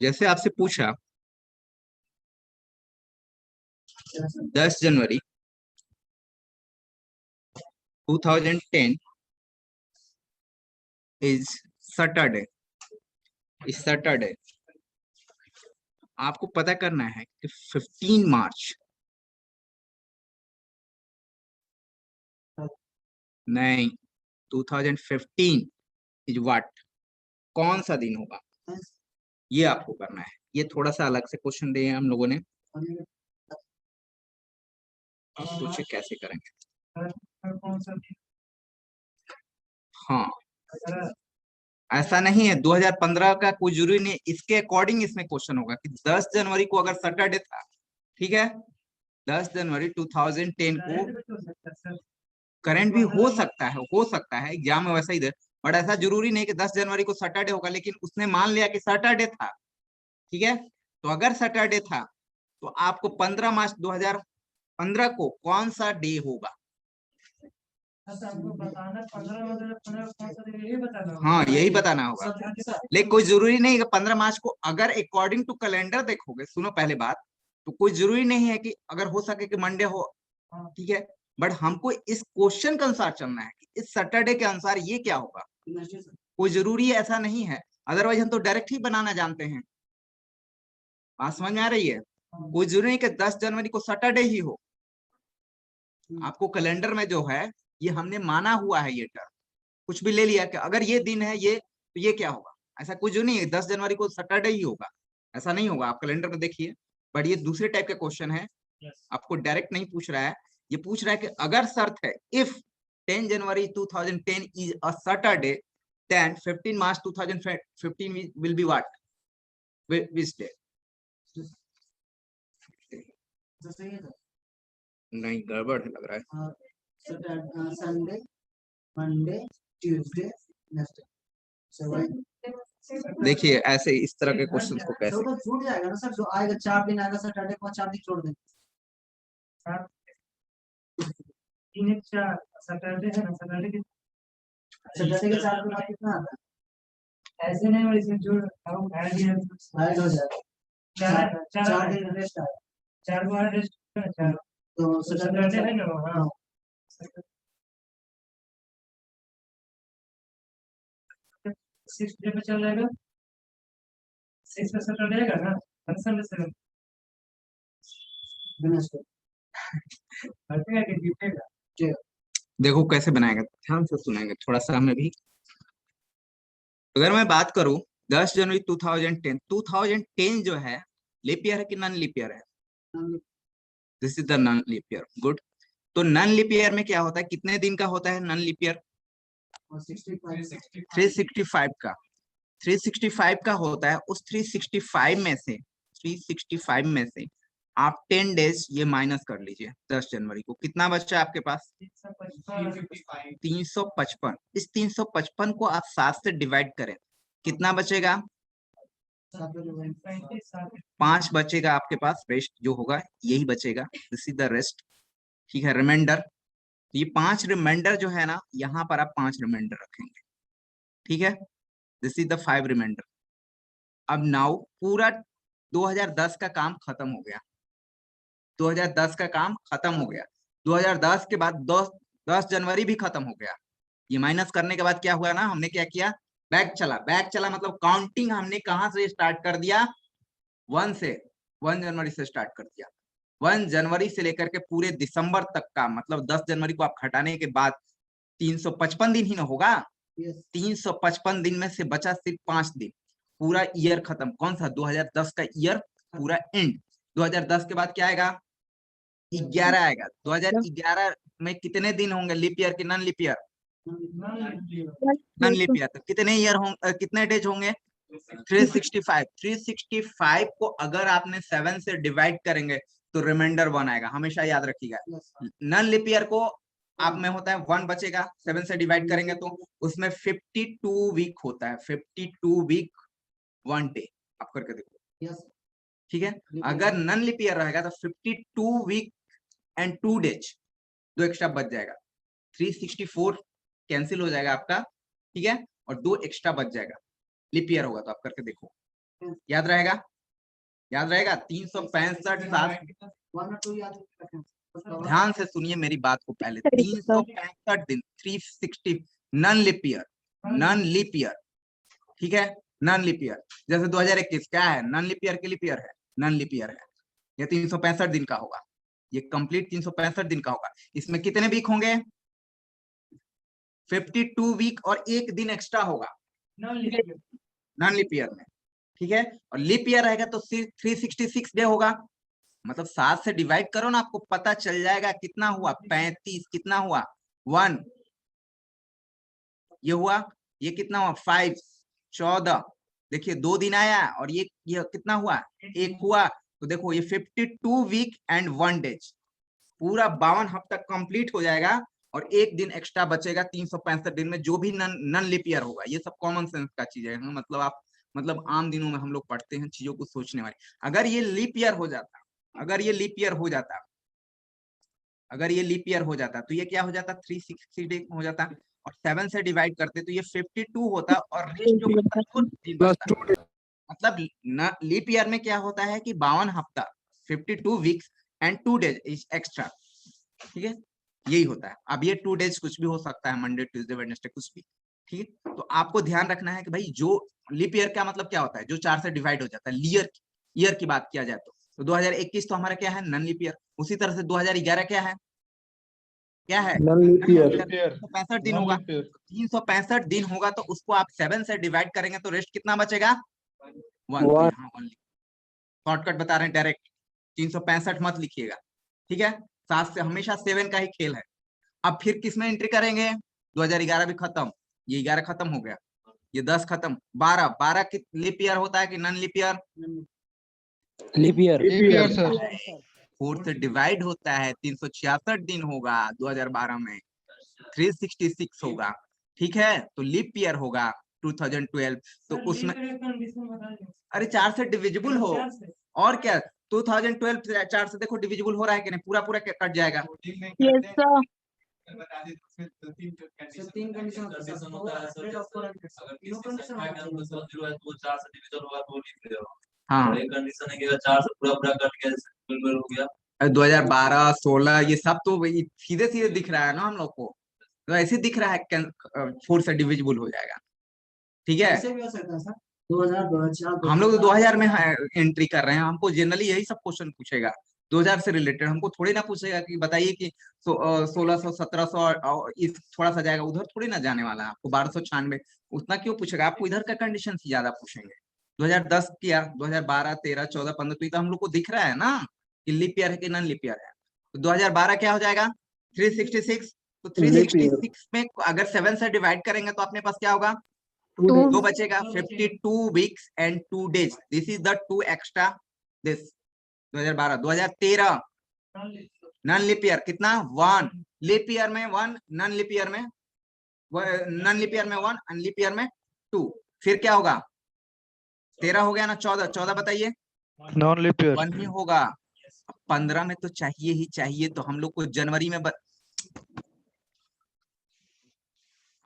जैसे आपसे पूछा 10 जनवरी 2010 इज सैटरडे। इस सैटरडे आपको पता करना है कि 15 मार्च नहीं 2015 इज व्हाट, कौन सा दिन होगा, ये आपको करना है। ये थोड़ा सा अलग से क्वेश्चन दिए हैं हम लोगों ने, आप सोचिए कैसे करेंगे। हाँ, ऐसा नहीं है 2015 का कोई जरूरी नहीं, इसके अकॉर्डिंग इसमें क्वेश्चन होगा कि 10 जनवरी को अगर सैटरडे था, ठीक है, 10 जनवरी 2010 को करंट भी हो सकता है एग्जाम में वैसा ही दे, बट ऐसा जरूरी नहीं कि 10 जनवरी को सैटरडे होगा, लेकिन उसने मान लिया कि सैटरडे था, ठीक है। तो अगर सैटरडे था तो आपको 15 मार्च 2015 को कौन सा डे होगा, हाँ यही बताना होगा। लेकिन कोई जरूरी नहीं कि 15 मार्च को, अगर अकॉर्डिंग टू कैलेंडर देखोगे, सुनो पहले बात, तो कोई जरूरी नहीं है कि अगर हो सके कि मंडे हो, ठीक है, बट हमको इस क्वेश्चन के अनुसार चलना है कि इस सैटरडे के अनुसार ये क्या होगा। कोई जरूरी ऐसा नहीं है, अदरवाइज हम तो डायरेक्ट ही बनाना जानते हैं। बात समझ में आ रही है? कोई जरूरी नहीं कि 10 जनवरी को सैटरडे ही हो, आपको कैलेंडर में जो है ये हमने माना हुआ है, ये टर्म कुछ भी ले लिया कि अगर ये दिन है ये तो ये क्या होगा, ऐसा कुछ नहीं है 10 जनवरी को सैटरडे ही होगा, ऐसा नहीं होगा। आप कैलेंडर में देखिए, बट ये दूसरे टाइप का क्वेश्चन है, आपको डायरेक्ट नहीं पूछ रहा है, ये पूछ रहा है कि अगर शर्त है if 10 January 2010 is a Saturday then 15 March 2015 will be what, which day. नहीं गड़बड़ लग रहा है। संडे, मंडे, ट्यूसडे, देखिए ऐसे इस तरह के क्वेश्चन को कैसे तो छूट जाएगा ना सर, जो आएगा 4 दिन आएगा सैटरडे को 4 दिन छोड़ देंगे। सैटरडे है ना, सैटरडे के 4 दिन कितना आता है, ऐसे नहीं, और इसमें जो ऐड हो जाएगा 4 दिन रेस्ट आएगा, 4 बार रेस्ट, 4 तो सैटरडे है ना। हाँ 6 डे पे चल जाएगा, 6 पे सैटरडे आएगा ना, संडे से देखो कैसे बनाएगा, ध्यान से सुनेंगे थोड़ा सा हमें भी। अगर मैं बात करूं 10 जनवरी 2010 जो है लीप ईयर है कि नॉन लीप ईयर है, this is the non leap year, good. तो नॉन लीप ईयर में क्या होता है, कितने दिन का होता है नॉन लीप ईयर, 365 का, 365 का होता है। उस 365 में से आप 10 डेज ये माइनस कर लीजिए। 10 जनवरी को कितना बचा आपके पास, 355। इस 355 को आप 7 से डिवाइड करें, कितना बचेगा, 5 बचेगा आपके पास, रेस्ट जो होगा यही बचेगा, दिस इज द रेस्ट, ठीक है, रिमाइंडर। ये 5 रिमाइंडर जो है ना, यहाँ पर आप 5 रिमाइंडर रखेंगे, ठीक है, दिस इज द 5 रिमाइंडर। अब नाउ पूरा 2010 का काम खत्म हो गया, 2010 का काम खत्म हो गया, 2010 के बाद 10 जनवरी भी खत्म हो गया। ये माइनस करने के बाद क्या हुआ ना, हमने क्या किया, बैक चला मतलब काउंटिंग हमने कहां से स्टार्ट कर दिया, 1 से, 1 जनवरी से स्टार्ट कर दिया। 1 जनवरी से लेकर के पूरे दिसंबर तक का, मतलब 10 जनवरी को आप घटाने के बाद 355 दिन ही ना होगा, 355 दिन में से बचा सिर्फ 5 दिन, पूरा ईयर खत्म। कौन सा, 2010 का ईयर पूरा एंड। 2010 के बाद क्या आएगा, 11 आएगा। 2011 में कितने दिन होंगे, लीप ईयर की non leap year, non leap year, तो कितने ईयर होंगे, कितने डेज होंगे, 365। 365 को अगर आपने 7 से डिवाइड करेंगे तो रिमाइंडर 1 आएगा, हमेशा याद रखिएगा। नॉन लीप ईयर को आप में होता है 1 बचेगा, 7 से डिवाइड करेंगे तो उसमें 52 वीक होता है, 52 वीक 1 डे, आप करके देखो, ठीक है। अगर नॉन लीप ईयर रहेगा तो 52 वीक एंड 2 डेज, 2 एक्स्ट्रा बच जाएगा, 364 कैंसिल हो जाएगा आपका, ठीक है। और 2 एक्स्ट्रा बच जाएगा, लीप ईयर होगा। तो आप करके देखो, याद रहेगा, याद रहेगा। 365 ध्यान से सुनिए मेरी बात को पहले। 365 दिन, 360 non leap year, non leap year, ठीक है, नन लीप ईयर। जैसे 2021 क्या है, नन लीप ईयर के लीप ईयर है, नन लीप ईयर है। ये 365 दिन का होगा, ये कंप्लीट 365 दिन का होगा। इसमें कितने वीक होंगे, 52 वीक और 1 दिन एक्स्ट्रा होगा नॉन लीप ईयर में, ठीक है। और लीप ईयर रहेगा तो 366 डे होगा। मतलब 7 से डिवाइड करो ना, आपको पता चल जाएगा कितना हुआ, 35, कितना हुआ 1, ये हुआ, ये कितना हुआ 5, 14, देखिए 2 दिन आया, और ये कितना हुआ 1 हुआ। तो देखो ये 52 वीक एंड 1 डेज, पूरा 52 हफ्ता कंप्लीट हो जाएगा, और 1 दिन एक्स्ट्रा बचेगा 365 दिन में, जो भी नन लीप ईयर होगा। ये सब कॉमन सेंस का चीज है, मतलब आप, मतलब आम दिनों में हम लोग पढ़ते हैं चीजों को सोचने वाले। अगर ये लीप ईयर हो जाता, अगर ये लीप ईयर हो जाता, अगर ये लीप ईयर हो जाता, तो ये क्या हो जाता, 360 डे हो जाता, और 7 से डिवाइड करते तो ये 52 होता, और रेस्ट जो बचता वो दिन बचता। मतलब लीप ईयर में क्या होता है कि 52 हफ्ता, 52 वीक्स एंड 2 डेज एक्स्ट्रा, ठीक है, यही होता है। अब ये 2 डेज कुछ भी हो सकता है, मंडे, ट्यूसडे, वेडनेसडे, कुछ भी, ठीक है। तो आपको ध्यान रखना है कि भाई जो लीप ईयर का मतलब क्या होता है, जो 4 से डिवाइड हो जाता है। ईयर की बात किया जाए तो 2021 तो हमारा क्या है, नन लीप ईयर। उसी तरह से 2011 क्या है, क्या है, नन लीप ईयर। 365 दिन होगा। 365 दिन होगा तो उसको आप 7 से डिवाइड करेंगे तो रेस्ट कितना बचेगा, 1। तो यहाँ शॉर्टकट बता रहे हैं डायरेक्ट, 365 मत लिखिएगा, ठीक है। 7 से हमेशा 7 का ही खेल है। अब फिर किसमें एंट्री करेंगे, 2011 भी खत्म, ये 11 खत्म हो गया, ये 10 खत्म, 12 की लीप ईयर होता है कि non leap year, leap year sir. 4 से डिवाइड होता है, 366 दिन होगा 2012 में, 366 होगा, ठीक है। तो लीप ईयर होगा 2012, तो उसमें अरे 4 से डिविजिबल हो, और क्या, 2012 4 से देखो डिविजिबल हो रहा है कि नहीं, पूरा पूरा कट जाएगा। Yes sir. तीन कंडीशन होता है सर, अगर किसी संख्या के अंदर 0 है तो 4 से डिवीजन होगा तो लिख दो। हाँ, एक कंडीशन है कि 4 से पूरा पूरा कट गया, बिल्कुल हो गया। 2012, 16 ये सब तो सीधे सीधे दिख रहा है ना हम लोग को, तो ऐसे दिख रहा है 4 से डिविजिबल हो जाएगा, ठीक है। ऐसे भी हो सकता है सर, 2000 हम लोग तो 2000 में एंट्री कर रहे हैं, हमको जनरली यही सब क्वेश्चन पूछेगा 2000 से रिलेटेड। हमको थोड़ी ना पूछेगा कि बताइए कि 1600, 1700 इस थोड़ा सा जाएगा, उधर थोड़ी ना जाने वाला है आपको। 1296 उतना क्यों पूछेगा आपको, इधर का कंडीशन से ज्यादा पूछेंगे। 2010 किया, 2012, 13, 14, 15, तो ये तो हम लोग को दिख रहा है ना कि लीप ईयर है कि नॉन लीप ईयर है। तो 2012 क्या हो जाएगा, 366। तो 366 में अगर 7 से डिवाइड करेंगे तो अपने पास क्या होगा, 2 बचेगा, 52 weeks and 2 days, this is the 2 extra this. 2012, 2013 non leap year कितना, 1, लीप ईयर में 1, नॉन लीप ईयर में, नॉन लीप ईयर में 1, एंड लीप ईयर में 2। फिर क्या होगा, 13 हो गया ना, 14 बताइए, नॉन लीप ईयर 1 ही होगा। 15 में तो चाहिए ही चाहिए, तो हम लोग को जनवरी में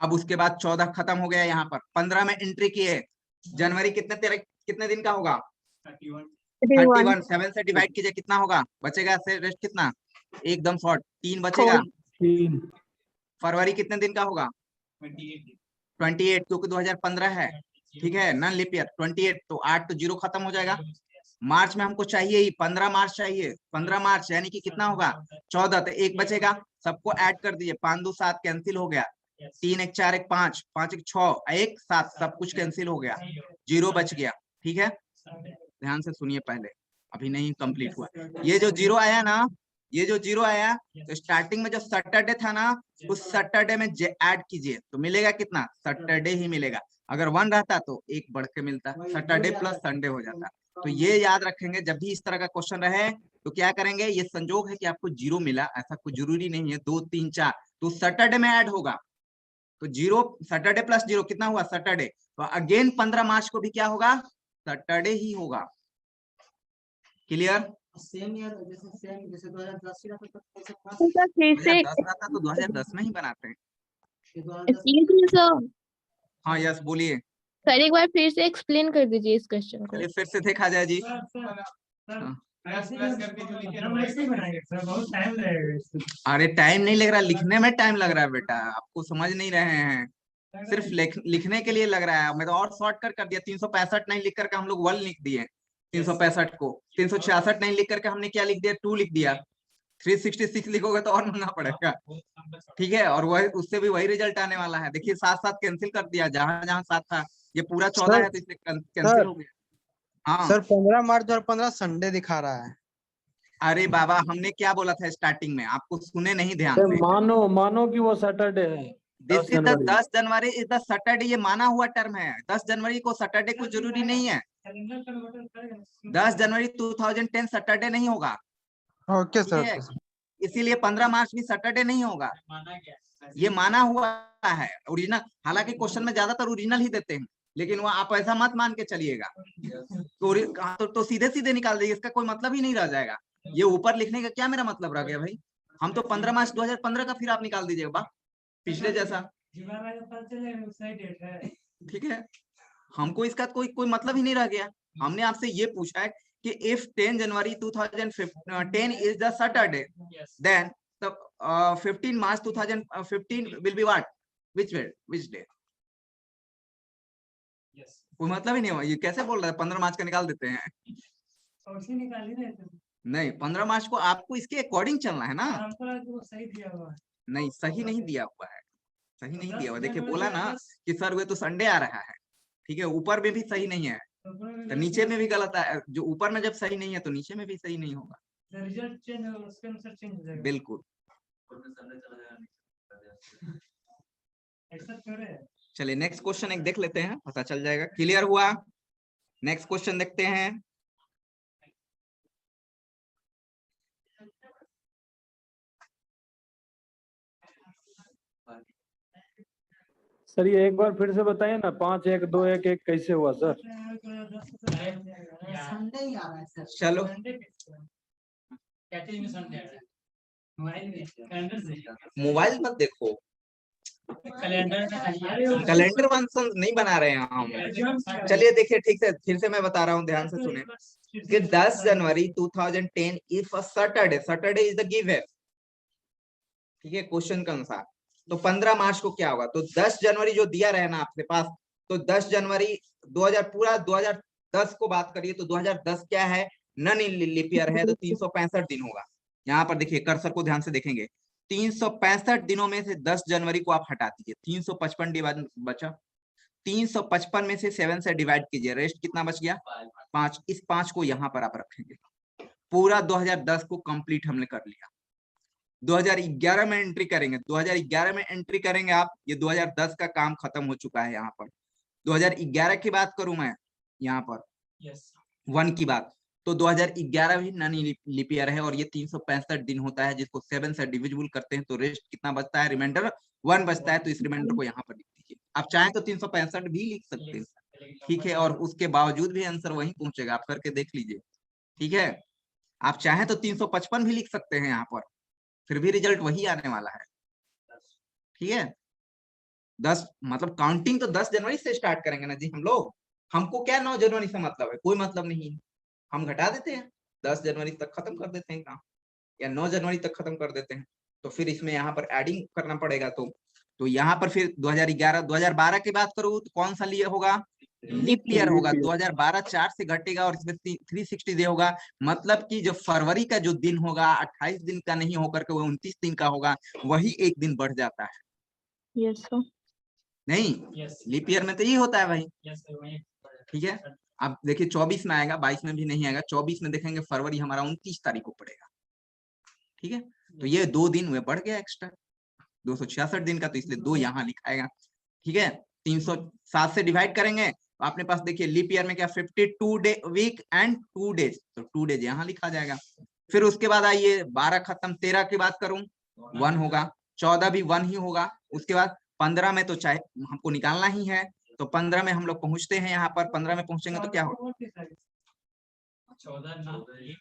अब उसके बाद 14 खत्म हो गया, यहाँ पर 15 में एंट्री किए, जनवरी कितने दिन का होगा, 31। 7 से डिवाइड कीजिए कितना होगा, बचेगा से रेस्ट कितना, एकदम शॉर्ट 3 बचेगा। फरवरी कितने दिन का होगा, 28, क्योंकि 2015 है, ठीक है, नॉन लीप ईयर 28, तो 8 तो 0 खत्म हो जाएगा। मार्च में हमको चाहिए ही 15 मार्च चाहिए, 15 मार्च यानी कि कितना होगा, 14, तो 1 बचेगा, सबको ऐड कर दीजिए, 5 2 7 कैंसिल हो गया, 3 1 4 1 5 5 1 6 1 7, सब कुछ कैंसिल हो गया, 0 बच गया, ठीक है। ध्यान से सुनिए पहले, अभी नहीं कंप्लीट हुआ। ये जो 0 आया ना, ये जो 0 आया, तो स्टार्टिंग में जो सैटरडे था ना, उस सैटरडे में ऐड कीजिए तो मिलेगा कितना, सैटरडे ही मिलेगा। अगर 1 रहता तो 1 बढ़ के मिलता, सैटरडे प्लस संडे हो जाता। तो ये याद रखेंगे, जब भी इस तरह का क्वेश्चन रहे तो क्या करेंगे, ये संजोग है कि आपको 0 मिला, ऐसा कुछ जरूरी नहीं है 2 3 4, तो सैटरडे में ऐड होगा, तो 0 सैटरडे प्लस 0 कितना हुआ, सैटरडे। तो अगेन 15 मार्च को भी क्या होगा, सैटरडे ही होगा। क्लियर, सेम ईयर जैसे 2010 का तो 2010 रहता तो 2010 में ही बनाते हैं। हाँ यस बोलिए। सर एक बार फिर से एक्सप्लेन कर दीजिए इस क्वेश्चन को। चलिए फिर से देखा जाए जी। अरे टाइम नहीं लग रहा, लिखने में टाइम लग रहा है बेटा, आपको समझ नहीं रहे हैं, सिर्फ लिखने के लिए लग रहा है। मैं तो और शॉर्टकट कर दिया, 365 नहीं लिख करके हम लोग 1 लिख दिए, 365 को 366 नहीं लिख करके हमने क्या लिख दिया, 2 लिख दिया। 366 लिखोगे तो और महंगा पड़ेगा, ठीक है। और वही उससे भी वही रिजल्ट आने वाला है। देखिए साथ साथ कैंसिल कर दिया, जहां जहां साथ था, ये पूरा 14 है तो इसलिए कैंसिल हो गया। हाँ सर 15 मार्च और 15 संडे दिखा रहा है। अरे बाबा हमने क्या बोला था स्टार्टिंग में, आपको सुने नहीं ध्यान सर से। मानो कि वो सैटरडे है, this 10 is the January. 10 January is the Saturday, ये माना हुआ टर्म है। 10 जनवरी को सैटरडे को जरूरी नहीं है। 10 जनवरी 2010 सैटरडे नहीं होगा, ओके ठीक सर। है। इसीलिए 15 मार्च भी सैटरडे नहीं होगा, ये माना हुआ है ओरिजिनल। हालांकि क्वेश्चन में ज्यादातर ओरिजिनल ही देते हैं, लेकिन वो आप ऐसा मत मान के चलिएगा तो सीधे सीधे निकाल देंगे, इसका कोई मतलब ही नहीं रह जाएगा। ये ऊपर लिखने का क्या मेरा मतलब रह गया भाई। हम तो 15 मार्च 2015 का फिर आप निकाल दीजिएगा बा पिछले जैसा, ठीक है। हमको इसका कोई मतलब ही नहीं रह गया। हमने आपसे ये पूछा है कि if 10 January 2010 is the Saturday, then the 15 March 2015 will be what? Which day? कोई मतलब ही नहीं हुआ, ये कैसे बोल रहा है 15 मार्च का निकाल देते हैं। नहीं 15 मार्च को आपको इसके अकॉर्डिंग चलना है ना। नहीं सही नहीं दिया हुआ है, सही नहीं दिया हुआ। देखिए बोला ना कि सर वे तो संडे आ रहा है, ठीक है। ऊपर में भी सही नहीं है तो नीचे में भी गलत है। जो ऊपर में जब सही नहीं है तो नीचे में भी सही नहीं होगा, बिल्कुल। चलिए नेक्स्ट क्वेश्चन एक देख लेते हैं, पता चल जाएगा। क्लियर हुआ? नेक्स्ट क्वेश्चन देखते हैं। सर ये एक बार फिर से बताइए ना, 5 1 2 1 1 कैसे हुआ सर? चलो मोबाइल मत देखो, कैलेंडर फंक्शन नहीं बना रहे हैं हम। चलिए देखिए ठीक है, फिर से मैं बता रहा हूँ, ध्यान से सुने कि 10 January 2010 if Saturday, Saturday is the give है, ठीक है, क्वेश्चन के अनुसार। तो 15 मार्च को क्या होगा, तो 10 जनवरी जो दिया रहे ना आपके पास, तो 10 जनवरी 2000 पूरा 2010 को बात करिए तो 2010 क्या है, नन लीप ईयर है, तो 365 दिन होगा। यहाँ पर देखिए कर्सर को ध्यान से देखेंगे, 365 दिनों में से 10 जनवरी को आप हटा दीजिए, 355 डिवाइड बचा। 355 में से 7 से डिवाइड कीजिए, रेस्ट कितना बच गया, 5। इस 5 को यहाँ पर आप रखेंगे। पूरा 2010 को कंप्लीट हमने कर लिया। 2011 में एंट्री करेंगे, 2011 में एंट्री करेंगे आप, ये 2010 का काम खत्म हो चुका है। यहाँ पर 2011 की बात करूं मैं, यहाँ पर 1 की बात, तो 2011 भी नन लीप ईयर है और ये 365 दिन होता है, जिसको 7 से डिविजिबल करते हैं तो रेस्ट कितना बचता है, रिमाइंडर 1 बचता है। तो इस रिमाइंडर को यहाँ पर लिख दीजिए। आप चाहें तो 365 भी लिख सकते हैं, ठीक है, और उसके बावजूद भी आंसर वही पहुंचेगा, आप करके देख लीजिए, ठीक है। आप चाहें तो 355 भी लिख सकते हैं यहाँ पर, फिर भी रिजल्ट वही आने वाला है, ठीक है। 10 मतलब काउंटिंग तो 10 जनवरी से स्टार्ट करेंगे ना जी हम लोग। हमको क्या 9 जनवरी से मतलब है, कोई मतलब नहीं है। हम घटा देते हैं, 10 जनवरी तक खत्म कर देते हैं काम, या 9 जनवरी तक खत्म कर देते हैं। तो फिर इसमें यहाँ पर एडिंग करना पड़ेगा। तो यहाँ पर फिर 2011 2012 की बात करूँ तो कौन सा लिए होगा, लीप ईयर होगा। 2012 4 से घटेगा और इसमें 360 डे होगा। मतलब कि जो फरवरी का जो दिन होगा 28 दिन का नहीं होकर के वो 29 दिन का होगा, वही एक दिन बढ़ जाता है। Yes sir. नहीं लीप ईयर में तो ये होता है भाई, ठीक है। अब देखिए 24 में आएगा, 22 में भी नहीं आएगा। 24 में देखेंगे फरवरी हमारा 29 तारीख को पड़ेगा, ठीक है। तो ये 2 दिन वे बढ़ गया एक्स्ट्रा, 266 दिन का, तो इसलिए 2 यहाँ लिखाएगा, ठीक है। 307 से डिवाइड करेंगे तो अपने पास देखिए लीप ईयर में क्या 52 डे वीक एंड 2 डेज, तो 2 डेज यहाँ लिखा जाएगा। फिर उसके बाद आइए 12 खत्म, 13 की बात करूं 1 होगा, 14 भी 1 ही होगा। उसके बाद 15 में तो चाहे हमको निकालना ही है, तो 15 में हम लोग पहुंचते हैं। यहाँ पर 15 में पहुंचेंगे तो क्या होगा,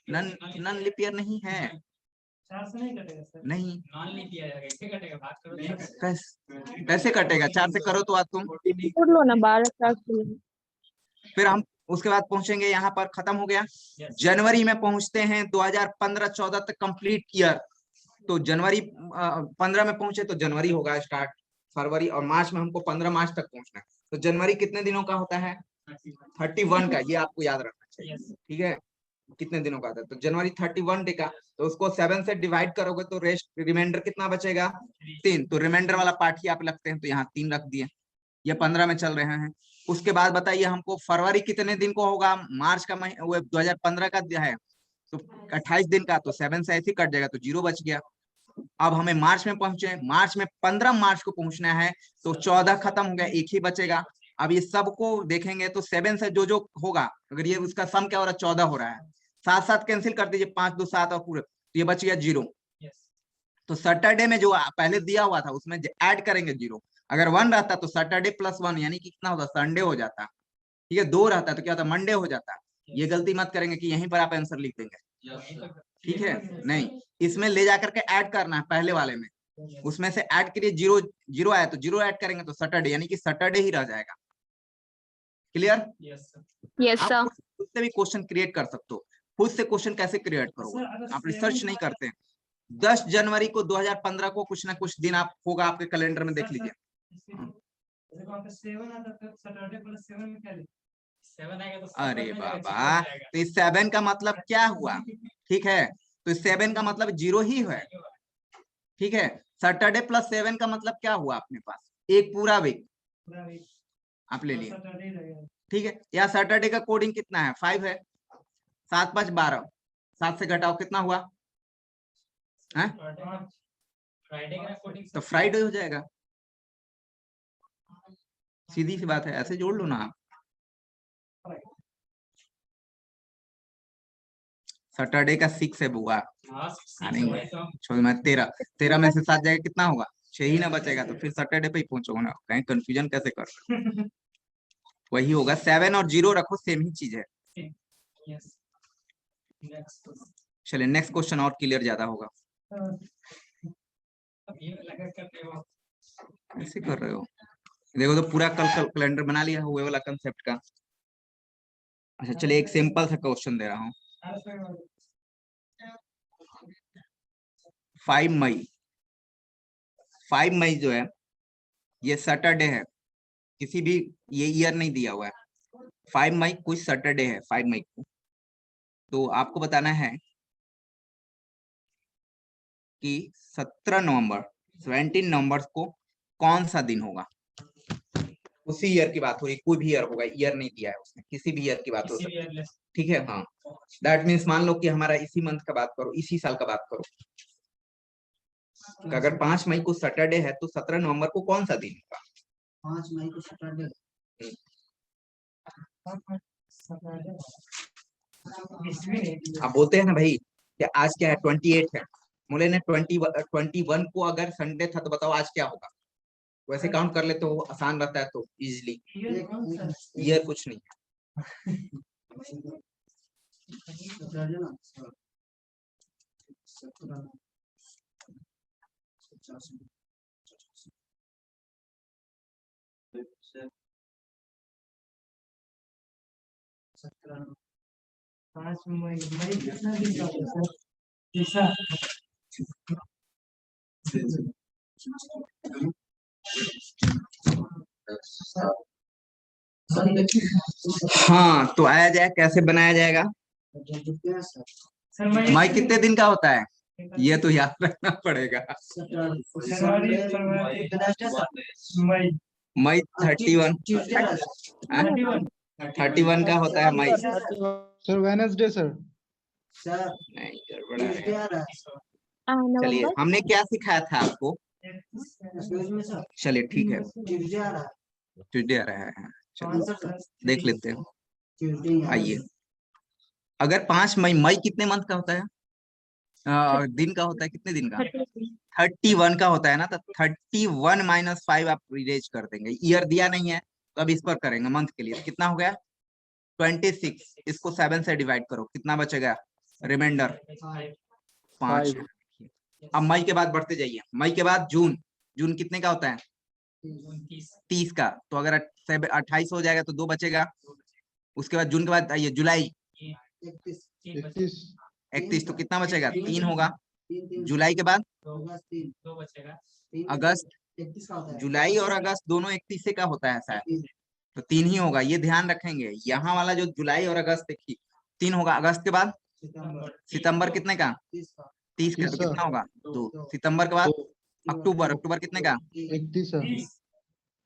नन लीप ईयर नहीं है, 4 से नहीं कटेगा सर, नहीं, नॉन नहीं किया जाएगा, कैसे कटेगा, भाग करो। कैसे कटेगा? 4 से करो तो आज तुम, कर लो ना 12 4 से। फिर हम उसके बाद पहुंचेंगे यहाँ पर, खत्म हो गया। Yes. जनवरी में पहुंचते हैं 2015-14 तक कंप्लीट ईयर। तो जनवरी 15 में पहुंचे तो जनवरी होगा स्टार्ट, फरवरी और मार्च में हमको 15 मार्च तक पहुंचना है। तो जनवरी कितने दिनों का होता है? 31 का, ये आपको याद रखना चाहिए। Yes. ठीक है, कितने दिनों का आता है? तो जनवरी 31 डे का, तो उसको 7 से डिवाइड करोगे तो रेस्ट रिमाइंडर कितना बचेगा? 3। तो रिमाइंडर वाला पार्ट ही आप लगते हैं, तो यहाँ 3 रख दिए। ये 15 में चल रहे हैं। उसके बाद बताइए हमको फरवरी कितने दिन को होगा? मार्च का महीना, वो 2015 का है तो 28 दिन का, तो 7 से ऐसे ही कट जाएगा, तो 0 बच गया। अब हमें मार्च में पहुंचे, मार्च में 15 मार्च को पहुंचना है, तो 14 खत्म हो गया, 1 ही बचेगा। अब ये सबको देखेंगे तो 7 से जो जो होगा, अगर ये उसका सम क्या हो रहा है? 14 हो रहा है। 7 7 कैंसिल कर दीजिए, 5 2 7 और पूरे, तो ये बच गया 0। Yes. तो सैटरडे में जो पहले दिया हुआ था उसमें ऐड करेंगे 0। अगर 1 रहता तो सैटरडे प्लस 1 यानी कि कितना होता? संडे हो जाता। ठीक है, 2 रहता तो क्या होता? मंडे हो जाता। ये गलती मत करेंगे कि यहीं पर आप आंसर लिख देंगे। ठीक है, नहीं, इसमें ले जाकर के ऐड करना है पहले वाले में। उसमें से ऐड करिए, 0 0 आया तो 0 ऐड करेंगे तो सैटरडे, यानी कि सैटरडे ही रह जाएगा। क्लियर? Yes, sir. यस आप सर। खुद से भी क्वेश्चन क्रिएट कर सकते हो। खुद से क्वेश्चन कैसे क्रिएट करोगे? आप रिसर्च नहीं करते हैं। 10 जनवरी को 2015 को कुछ ना कुछ दिन आप होगा आपके कैलेंडर में, देख लीजिए। देखो आपका 7 आता है, सैटरडे प्लस 7 में क्या लिखा? 7 आएगा तो अरे 7 में जाएगा, बाबा, 6 हो जाएगा। तो इस 7 का मतलब क्या हुआ? ठीक है, तो इस 7 का मतलब 0 ही है। ठीक है, सैटरडे प्लस 7 का मतलब क्या हुआ? अपने पास एक पूरा वीक पूरा week आप ले लिए। सैटरडे ही लगेगा। ठीक है, या सैटरडे का कोडिंग कितना है? 5 है। 7 5 12, 7 से घटाओ कितना हुआ? हैं? फ्राइडे का कोडिंग तो फ्राइडे हो जाएगा। सीधी सी बात है, ऐसे जोड़ लो ना आप। सैटरडे का 6 है बुआ। नहीं, छोड़, मैं 13 में से 7 जाएगा कितना होगा? 6 ही ना बचेगा, तो फिर सैटरडे पे ही पहुंचोगे ना, कहीं कंफ्यूजन कैसे कर रहे हो? वही होगा, 7 और 0 रखो, सेम ही चीज है। Yes. Next. चलिए नेक्स्ट क्वेश्चन और क्लियर ज्यादा होगा। अब ये लगा करते हो। ऐसे कर रहे हो, देखो तो पूरा कल कैलेंडर बना लिया हुए वाला कंसेप्ट का। अच्छा चलिए, एक सिंपल सा क्वेश्चन दे रहा हूँ। 5 मई 5 मई जो है ये सैटरडे है, किसी भी ये ईयर नहीं दिया हुआ है। 5 मई कुछ सैटरडे है 5 मई को, तो आपको बताना है कि 17 नवंबर को कौन सा दिन होगा। उसी ईयर की बात हो रही, कोई भी ईयर होगा, ईयर नहीं दिया है उसने, किसी भी ईयर की बात हो सकती है। ठीक है, हाँ, दैट मीन्स मान लो कि हमारा इसी मंथ का बात करो, इसी साल का बात करो। तो अगर 5 मई को सैटरडे है तो 17 नवंबर को कौन सा दिन होगा? 5 मई को सैटरडे। आप बोलते हैं ना भाई कि आज क्या है? 28 है, बोले ने 21 को अगर संडे था तो बताओ आज क्या होगा? वैसे काउंट कर ले तो आसान रहता है, तो इजिली। ईयर कुछ नहीं है। कितना दिन का होता है सर? हाँ, तो आया जाए, कैसे बनाया जाएगा? सर मई कितने दिन का होता है? ये तो याद रखना पड़ेगा। मई 31 31 का होता है मई। Sir Wednesday sir. नहीं, गड़बड़ है। नवंबर। चलिए, हमने क्या सिखाया था आपको? चलिए ठीक है, ट्यूसडे आ रहा है, चलिए देख लेते हैं। आइए, अगर 5 मई कितने मंथ का होता है? दिन का होता है, कितने दिन का? 31 का होता है ना, तो 31 - 5 आप इरेज कर देंगे। ईयर दिया नहीं है तो अब इस पर करेंगे मंथ के लिए। कितना हो गया? 26। इसको 7 से डिवाइड करो, कितना बचेगा? रिमाइंडर 5। अब मई के बाद बढ़ते जाइए, मई के बाद जून, जून कितने का होता है? 30 का। तो अगर 28 हो जाएगा तो 2 बचेगा। उसके बाद जून के बाद आइए जुलाई, 31 तो कितना बचेगा? 3 होगा। जुलाई के बाद अगस्त, जुलाई और अगस्त दोनों 31 का होता है शायद, तो 3 ही होगा। ये ध्यान रखेंगे, यहाँ वाला जो जुलाई और अगस्त 3 होगा। अगस्त के बाद सितंबर कितने का? 30 का, तो कितना होगा? 2। सितंबर के बाद अक्टूबर, अक्टूबर कितने का? 31 सर।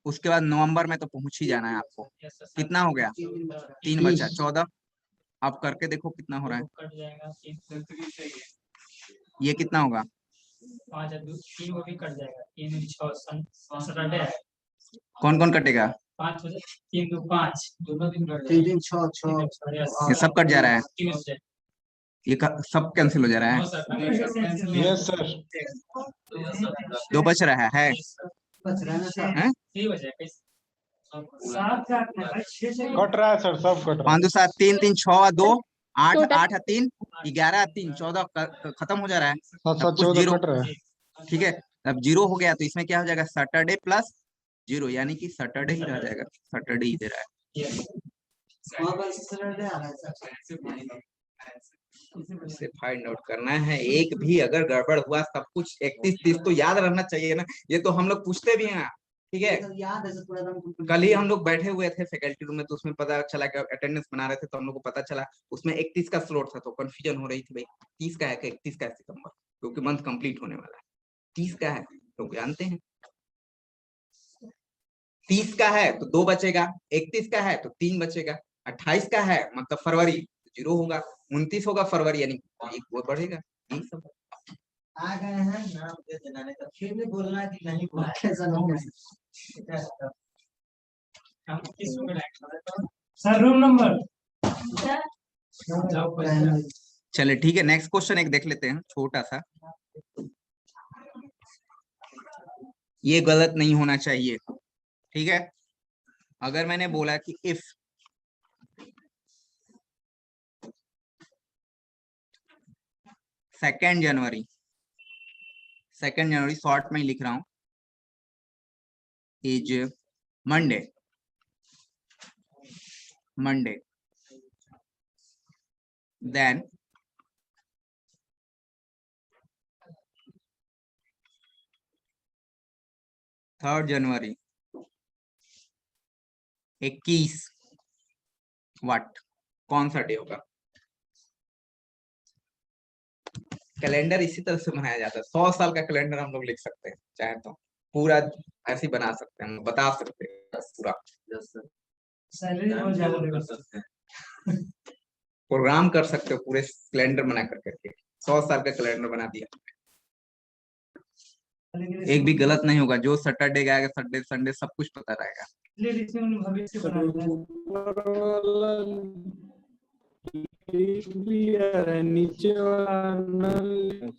उसके बाद नवंबर में तो पहुंच ही जाना है आपको। कितना हो गया? 3 बचा, 14। अब करके देखो कितना हो रहा है। ये कितना होगा? 5 कौन कौन कटेगा? 3 2 5 दोनों दिन कट 3 3 6 6 ये सब कट जा रहा है, ये सब कैंसिल हो जा रहा है। Yes sir. 2 बच रहा है बच रहा है ना सर। हैं? कट रहा है सर, सब कट रहा 5 2 7 3 3 6 2 8 Total. 8 3 11 3 14 खत्म हो जा रहा है। है। 7 सब 7 कुछ 14 जीरो, कट रहा है। ठीक है। अब 0 हो गया तो इसमें क्या हो जाएगा? सैटरडे प्लस 0, यानी कि सैटरडे ही रह जाएगा। सैटरडे ही दे रहा है। इसे फाइंड आउट करना है। एक भी अगर गड़बड़ हुआ, सब कुछ 31 30 तो याद रहना चाहिए ना। ये तो हम लोग पूछते भी हैं, ठीक है। कल ही हम लोग बैठे हुए थे फैकल्टी रूम में, तो उसमें पता चला कि अटेंडेंस बना रहे थे, तो हम लोग को पता चला उसमें 31 का स्लॉट था, तो कंफ्यूजन हो रही थी भाई 30 का है कि 31 का है सितंबर, क्योंकि मंथ कंप्लीट होने वाला है। 30 का है तो जानते हैं, 30 का है तो 2 बचेगा, 31 का है तो 3 बचेगा, 28 का है मतलब फरवरी 0 होगा, 29 होगा फरवरी, यानी एक वो बढ़ेगा। यही सब आ गए हैं, नाम दे देना, नहीं तो फिर भी बोलना कि नहीं बोला, कैसा लोग हैं। सर रूम नंबर चले ठीक है। नेक्स्ट क्वेश्चन एक देख लेते हैं, छोटा सा। ये गलत नहीं होना चाहिए, ठीक है। अगर मैंने बोला कि इफ सेकेंड जनवरी शॉर्ट में ही लिख रहा हूं, is Monday, then third January 21 what, कौन सा डे होगा? कैलेंडर इसी तरह से बनाया जाता है। 100 साल का कैलेंडर हम लोग लिख सकते हैं, चाहे तो पूरा ऐसे ही बना सकते हैं, बता सकते हैं पूरा। कर सकते हैं। प्रोग्राम कर सकते हो पूरे कैलेंडर बना करके। 100 साल का कैलेंडर बना दिया, एक भी गलत नहीं होगा। जो सैटरडे गएगा, सैटरडे संडे सब कुछ पता रहेगा। भविष्य सर, बना दिया। ऊपर वाला क्लियर है, नीचे वाला null है।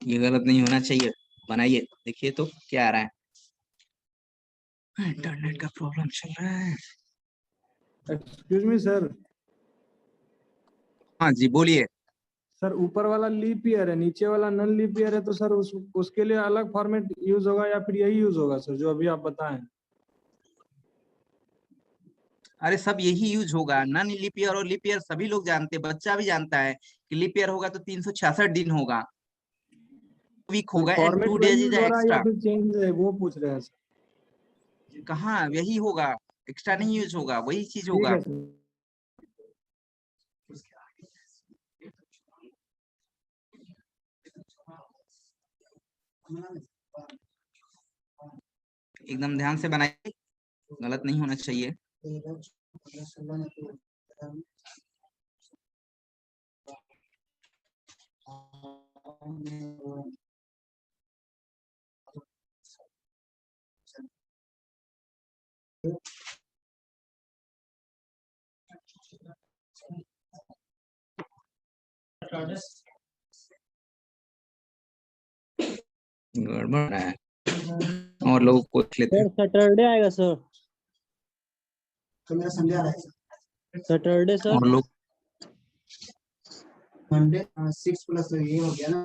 ये गलत नहीं होना चाहिए, बनाइए। देखिए तो क्या आ रहा है। इंटरनेट का प्रॉब्लम चल रहा है। एक्सक्यूज मी सर, हाँ जी बोलिए। सर ऊपर वाला लीप ईयर है, नीचे वाला नन लीप ईयर है, तो सर उसके लिए अलग फॉर्मेट यूज होगा या फिर यही यूज होगा सर जो अभी आप बताएं? अरे सब यही यूज होगा। नन लीप ईयर और लीप ईयर सभी लोग जानते हैं, बच्चा भी जानता है कि लीप ईयर होगा तो 366 दिन होगा, वीक होगा एंड फॉर्मेट 2 वही डेज इज यूज हो रहा है या एक्स्ट्रा। फिर चेंज है, वो पूछ रहे हैं सर। कहाँ यही होगा, एक्स्ट्रा नहीं यूज होगा, वही चीज ठीक होगा। है सर। एकदम ध्यान से बनाइए, गलत नहीं होना चाहिए। गड़बड़ है और लोग पूछ लेते हैं। सर सैटरडे आएगा सर। तो मेरा संडे आ रहा है सर। Saturday sir. और लोग मंडे 6 प्लस ये हो गया ना,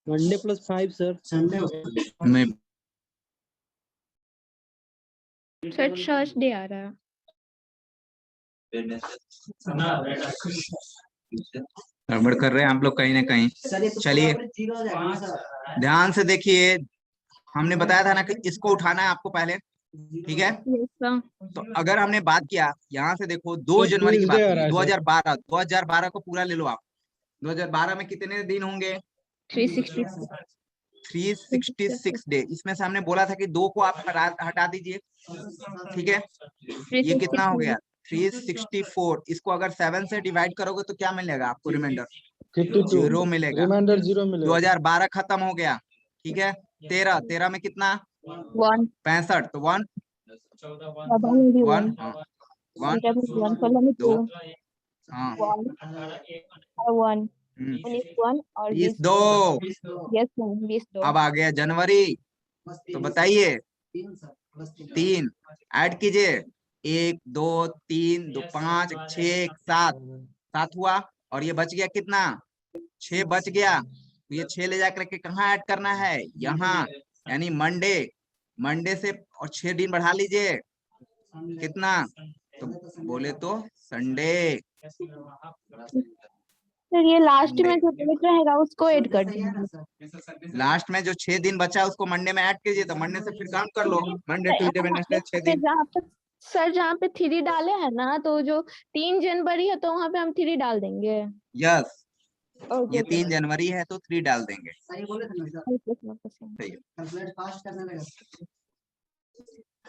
मंडे प्लस 5 सर। संडे हो गया। में सर थर्सडे आ रहा है। गड़बड़ कर रहे हैं आप लोग कहीं ना कहीं। सर ये तो चलिए। पूरा 0 हो जाएगा ना सर। ध्यान से देखिए, हमने बताया था ना कि इसको उठाना है आपको पहले, ठीक है। Yes sir. तो अगर हमने बात किया, यहाँ से देखो 2 सर, जनवरी की बात Tuesday आ करिए, रहा है सर। 2012 को पूरा ले लो आप। 2012 में कितने दिन होंगे? 366 366 डे। इसमें से हमने बोला था कि 2 को आप हटा दीजिए, ठीक है। ये कितना हो गया? 364। इसको अगर 7 से डिवाइड करोगे तो क्या मिलेगा आपको? रिमाइंडर 52 0 मिलेगा। रिमाइंडर 0 मिलेगा। 2012 खत्म हो गया, ठीक है। 13 में कितना? 1 65। तो 1 बाबा में भी 1 1 हाँ 1 बेटा में 1 16 में 2 हाँ 1 और 1 हम्म, 19 1 और 20 20 2। यस सर 20 2 अब आ गया जनवरी, तो बताइए 3 सर बस 3। 3 ऐड कीजिए, 1 2 3 2 5 6 7 7 हुआ। और ये बच गया कितना? 6 बच गया। तो ये 6 ले जाकर के कहाँ ऐड करना है? यहाँ, यानी मंडे से और 6 दिन बढ़ा लीजिए, कितना? तो बोले तो संडे। सर ये लास्ट में Monday। जो डेट रहेगा उसको ऐड कर सही है ना दीजिए। सर? लास्ट में जो 6 दिन बचा उसको मंडे में ऐड कीजिए, तो मंडे से फिर काउंट कर लो, मंडे ट्यूसडे वेडनेसडे 6 दिन। जहाँ पे सर जहाँ पे 3 डाले हैं ना, तो जो 3 जनवरी है तो वहाँ पे हम 3 डाल देंगे। यस, ओके ये 3 जनवरी है तो 3 डाल देंगे। सही बोले थे ना सर? सही है। कैलकुलेट फास्ट करने लगा।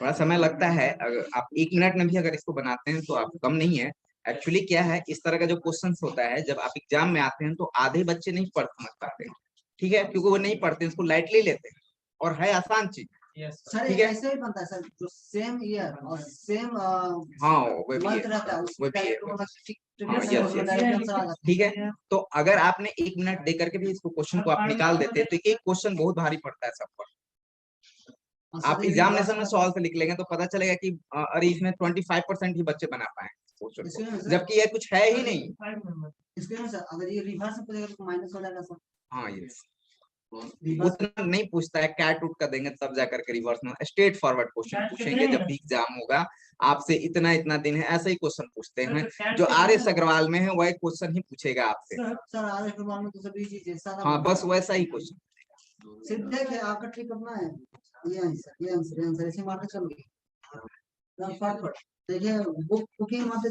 थोड़ा समय लगता है, अगर आप 1 मिनट में भी अगर इसको बनाते हैं तो आप कम नहीं है। एक्चुअली क्या है, इस तरह का जो क्वेश्चन होता है, जब आप एग्जाम में आते हैं तो आधे बच्चे नहीं पढ़ समझ पाते, ठीक है, क्योंकि वो नहीं पढ़ते, इसको लाइटली लेते हैं और है आसान चीज। सर ठीक है। ऐसे भी बनता है सर, जो सेम ईयर और सेम हाँ वो भी मंथ है, रहता है वो भी है। उसमें ठीक है। तो अगर आपने 1 मिनट दे करके भी इसको क्वेश्चन को आप निकाल देते तो एक क्वेश्चन बहुत भारी पड़ता है सब पर। आप एग्जामिनेशन में सॉल्व से लिख लेंगे तो पता चलेगा कि अरे इसमें 25% ही बच्चे बना पाए क्वेश्चन को, जबकि ये कुछ है ही नहीं। इसके सर अगर ये रिवर्स में पूछेगा तो माइनस हो जाएगा सर। हाँ ये उतना नहीं पूछता है, कैट उठ कर देंगे तब जाकर के रिवर्स में स्ट्रेट फॉरवर्ड क्वेश्चन पूछेंगे। जब भी एग्जाम होगा आपसे इतना दिन है, ऐसे ही क्वेश्चन पूछते हैं। जो RS अग्रवाल में है वही क्वेश्चन ही पूछेगा आपसे। सर RS अग्रवाल में तो सभी चीजें सारा। हाँ बस वैसा ही क्वेश्चन। सिर्फ देखिए आपका ट्रिक करना है, ये आंसर ऐसे मार के चलोगे। देखिए बुकिंग